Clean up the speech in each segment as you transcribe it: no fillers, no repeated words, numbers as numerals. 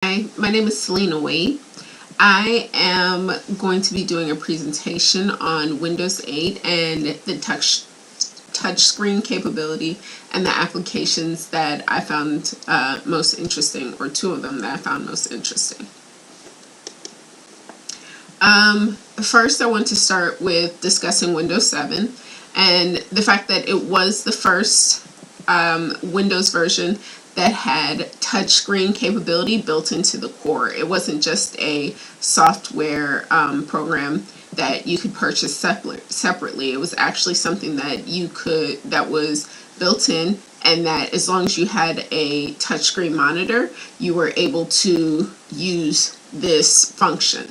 Hi, my name is Selena Wade. I am going to be doing a presentation on Windows 8 and the touchscreen capability and the applications that I found most interesting, or two of them that I found most interesting. First, I want to start with discussing Windows 7 and the fact that it was the first Windows version that had touchscreen capability built into the core. It wasn't just a software program that you could purchase separately. It was actually something that was built in, and that as long as you had a touchscreen monitor, you were able to use this function.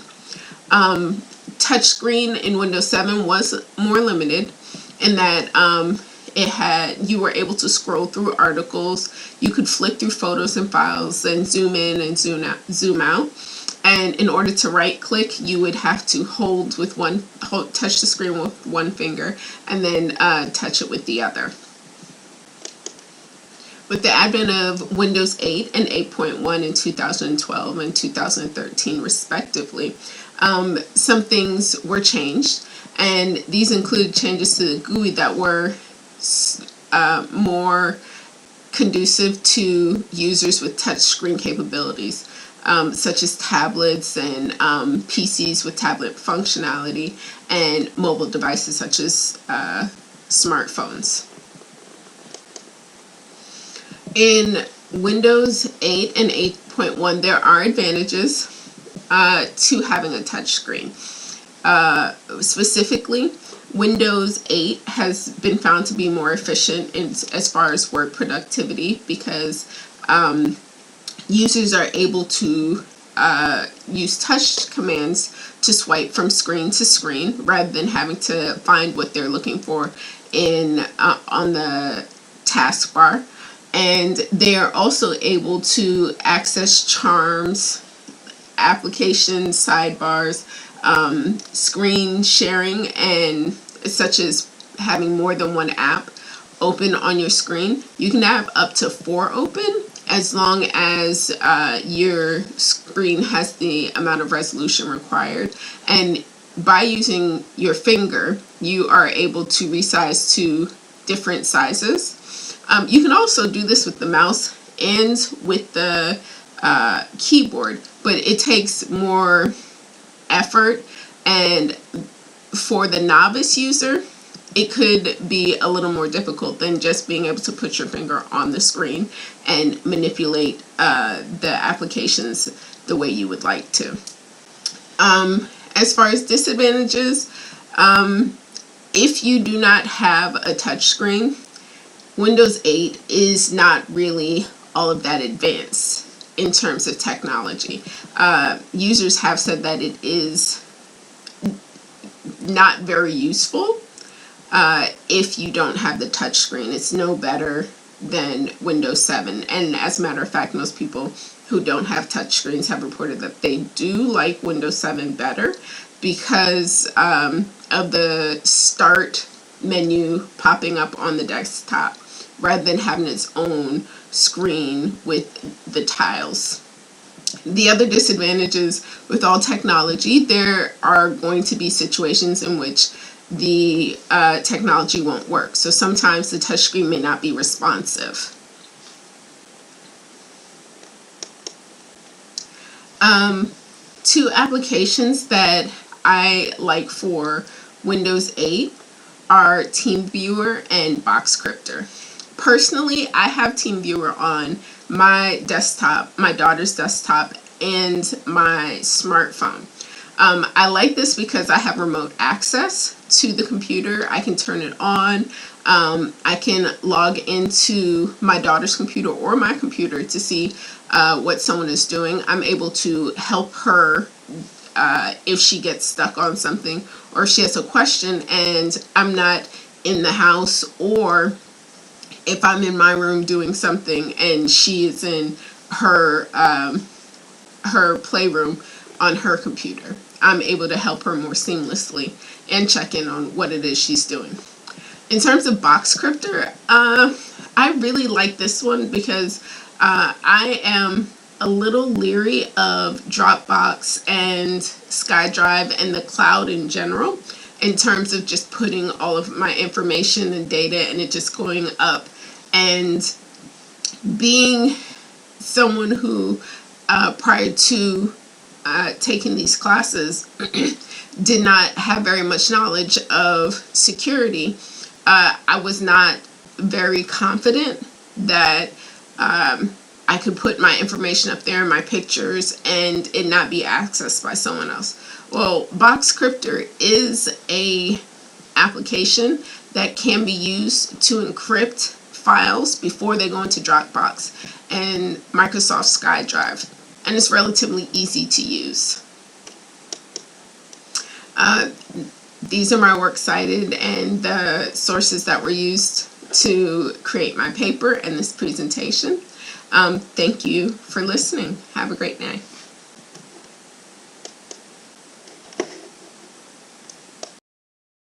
Touchscreen in Windows 7 was more limited in that you were able to scroll through articles, you could flick through photos and files, and zoom in and zoom out. And in order to right click, you would have to touch the screen with one finger and then touch it with the other. With the advent of Windows 8 and 8.1 in 2012 and 2013 respectively, some things were changed, and these included changes to the GUI that were more conducive to users with touchscreen capabilities, such as tablets and PCs with tablet functionality, and mobile devices such as smartphones. In Windows 8 and 8.1, there are advantages to having a touchscreen. Specifically, Windows 8 has been found to be more efficient as far as work productivity because users are able to use touch commands to swipe from screen to screen rather than having to find what they're looking for on the taskbar. And they are also able to access charms, application sidebars, screen sharing, and such as having more than one app open on your screen. You can have up to 4 open as long as your screen has the amount of resolution required. And by using your finger, you are able to resize to different sizes. You can also do this with the mouse and with the keyboard, but it takes more effort, and for the novice user, it could be a little more difficult than just being able to put your finger on the screen and manipulate the applications the way you would like to. As far as disadvantages, if you do not have a touchscreen, Windows 8 is not really all of that advanced in terms of technology. Users have said that it is not very useful if you don't have the touchscreen. It's no better than Windows 7. And as a matter of fact, most people who don't have touchscreens have reported that they do like Windows 7 better because of the start menu popping up on the desktop rather than having its own screen with the tiles. The other disadvantages with all technology, there are going to be situations in which the technology won't work. So sometimes the touchscreen may not be responsive. Two applications that I like for Windows 8 are TeamViewer and Boxcryptor. Personally, I have TeamViewer on my desktop, my daughter's desktop, and my smartphone. I like this because I have remote access to the computer. I can turn it on. I can log into my daughter's computer or my computer to see what someone is doing. I'm able to help her if she gets stuck on something or she has a question and I'm not in the house, or if I'm in my room doing something and she is in her playroom on her computer. I'm able to help her more seamlessly and check in on what it is she's doing. In terms of Boxcryptor, I really like this one because I am a little leery of Dropbox and SkyDrive and the cloud in general, in terms of just putting all of my information and data and it just going up. And being someone who, prior to taking these classes, did not have very much knowledge of security, I was not very confident that I could put my information up there, my pictures, and it not be accessed by someone else. Well, Boxcryptor is a application that can be used to encrypt files before they go into Dropbox and Microsoft SkyDrive, and it's relatively easy to use. These are my works cited and the sources that were used to create my paper and this presentation. Thank you for listening. Have a great night.